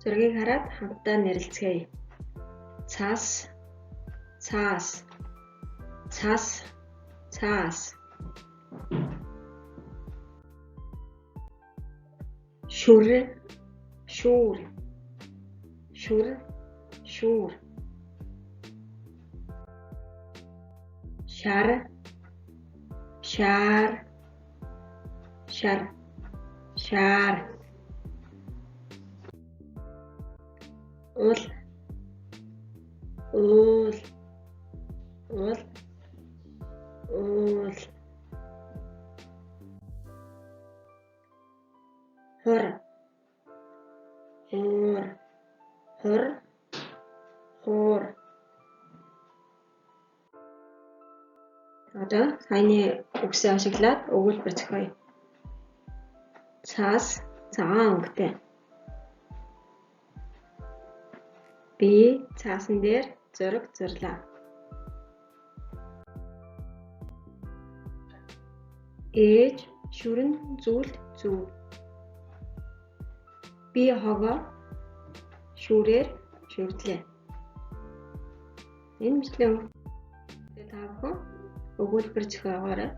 Зургийг хараад хамтдаа нэрлэцгээе. Цаас, цаас, цас, цаас. Шүр, шүүр, шүр, шүүр. Шар, шаар, шар, шаар. Ул, уул, ул, уул. Хур, хуур, хур, хуур. Одоо саяны үгсээ ашиглаад өгүүлбэр зохиоё. Цаас цагаан өнгөтэй. Би цаасан дээр зураг зурлаа. Ээж шүрэнд зүйлд зүүв. Би хогоо шүүрээр шүрдлээ. Энэ бичлэг та бүхэн өгүүлбэр зохиогоорой.